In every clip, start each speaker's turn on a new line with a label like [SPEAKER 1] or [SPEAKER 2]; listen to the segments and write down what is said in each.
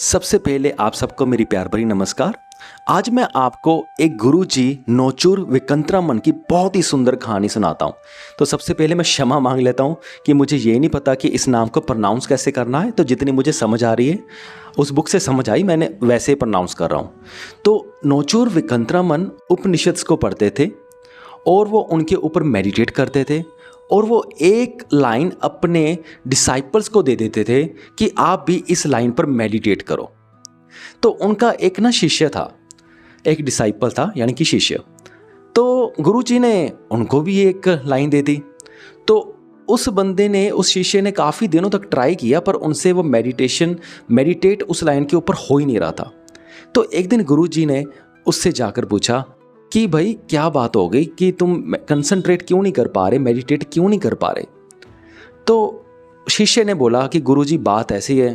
[SPEAKER 1] सबसे पहले आप सबको मेरी प्यार भरी नमस्कार। आज मैं आपको एक गुरुजी नोचूर विकंतरामन की बहुत ही सुंदर कहानी सुनाता हूँ। तो सबसे पहले मैं क्षमा मांग लेता हूँ कि मुझे ये नहीं पता कि इस नाम को प्रोनाउंस कैसे करना है। तो जितनी मुझे समझ आ रही है उस बुक से समझ आई, मैंने वैसे ही प्रोनाउंस कर रहा हूँ। तो नोचूर विकंतरामन उपनिषद को पढ़ते थे और वो उनके ऊपर मेडिटेट करते थे और वो एक लाइन अपने डिसाइपल्स को दे देते थे कि आप भी इस लाइन पर मेडिटेट करो। तो उनका एक शिष्य था, एक डिसाइपल था यानी कि शिष्य। तो गुरुजी ने उनको भी एक लाइन दे दी। तो उस बंदे ने, उस शिष्य ने काफ़ी दिनों तक ट्राई किया पर उनसे वो मेडिटेट उस लाइन के ऊपर हो ही नहीं रहा था। तो एक दिन गुरुजी ने उससे जाकर पूछा कि भाई क्या बात हो गई कि तुम कंसंट्रेट क्यों नहीं कर पा रहे, मेडिटेट क्यों नहीं कर पा रहे। तो शिष्य ने बोला कि गुरुजी बात ऐसी है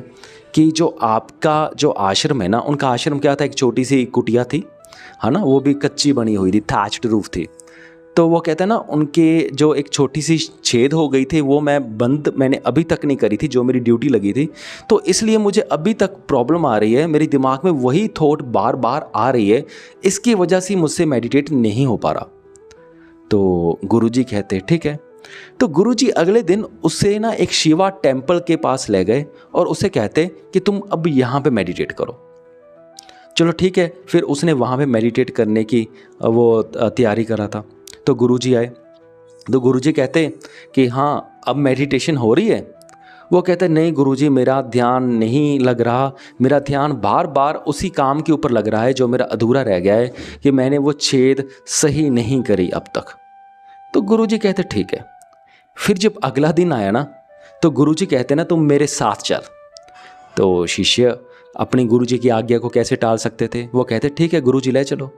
[SPEAKER 1] कि जो आपका जो आश्रम है ना, उनका आश्रम क्या था, एक छोटी सी कुटिया थी, है ना, वो भी कच्ची बनी हुई थी, थैच्ड रूफ थी। तो वो कहते हैं ना, उनके जो एक छोटी सी छेद हो गई थी वो मैंने अभी तक नहीं करी थी, जो मेरी ड्यूटी लगी थी। तो इसलिए मुझे अभी तक प्रॉब्लम आ रही है, मेरे दिमाग में वही थॉट बार बार आ रही है, इसकी वजह से मुझसे मेडिटेट नहीं हो पा रहा। तो गुरुजी कहते ठीक है। तो गुरुजी अगले दिन उससे एक शिवा टेम्पल के पास ले गए और उसे कहते कि तुम अब यहाँ पे मेडिटेट करो। चलो ठीक है, फिर उसने वहाँ पे मेडिटेट करने की वो तैयारी करा था। तो गुरुजी आए। तो गुरुजी कहते कि हाँ अब मेडिटेशन हो रही है। वो कहते नहीं गुरुजी, मेरा ध्यान नहीं लग रहा, मेरा ध्यान बार बार उसी काम के ऊपर लग रहा है जो मेरा अधूरा रह गया है, कि मैंने वो छेद सही नहीं करी अब तक। तो गुरुजी कहते ठीक है। फिर जब अगला दिन आया ना, तो गुरुजी कहते ना तुम मेरे साथ चल। तो शिष्य अपनी गुरुजी की आज्ञा को कैसे टाल सकते थे, वो कहते ठीक है गुरुजी ले चलो।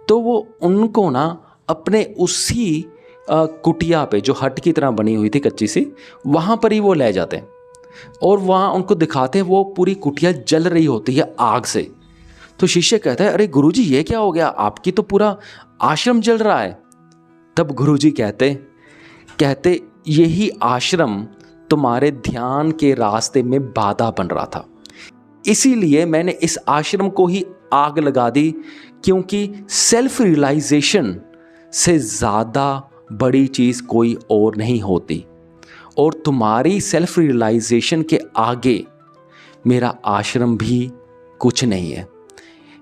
[SPEAKER 1] तो वो उनको अपने उसी कुटिया पे, जो हट की तरह बनी हुई थी कच्ची सी, वहाँ पर ही वो ले जाते और वहाँ उनको दिखाते वो पूरी कुटिया जल रही होती है आग से। तो शिष्य कहता है अरे गुरुजी ये क्या हो गया, आपकी तो पूरा आश्रम जल रहा है। तब गुरुजी कहते यही आश्रम तुम्हारे ध्यान के रास्ते में बाधा बन रहा था, इसीलिए मैंने इस आश्रम को ही आग लगा दी, क्योंकि सेल्फ रियलाइजेशन से ज़्यादा बड़ी चीज़ कोई और नहीं होती, और तुम्हारी सेल्फ रियलाइजेशन के आगे मेरा आश्रम भी कुछ नहीं है।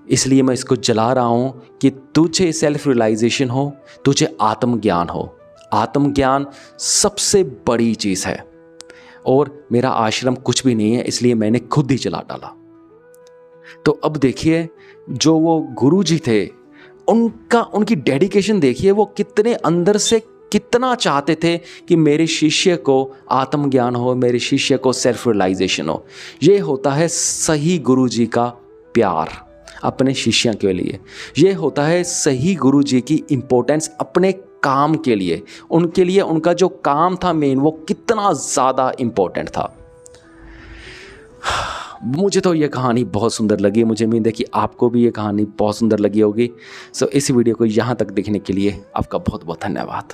[SPEAKER 1] इसलिए मैं इसको जला रहा हूँ कि तुझे सेल्फ रियलाइजेशन हो, तुझे आत्मज्ञान हो। आत्मज्ञान सबसे बड़ी चीज़ है और मेरा आश्रम कुछ भी नहीं है, इसलिए मैंने खुद ही जला डाला। तो अब देखिए जो वो गुरुजी थे, उनकी डेडिकेशन देखिए, वो कितने अंदर से कितना चाहते थे कि मेरे शिष्य को आत्मज्ञान हो, मेरे शिष्य को सेल्फ रियलाइजेशन हो। ये होता है सही गुरुजी का प्यार अपने शिष्यों के लिए। ये होता है सही गुरुजी की इम्पोर्टेंस अपने काम के लिए। उनके लिए उनका जो काम था मेन, वो कितना ज़्यादा इम्पोर्टेंट था। मुझे तो ये कहानी बहुत सुंदर लगी। मुझे उम्मीद है कि आपको भी ये कहानी बहुत सुंदर लगी होगी। इस वीडियो को यहाँ तक देखने के लिए आपका बहुत बहुत धन्यवाद।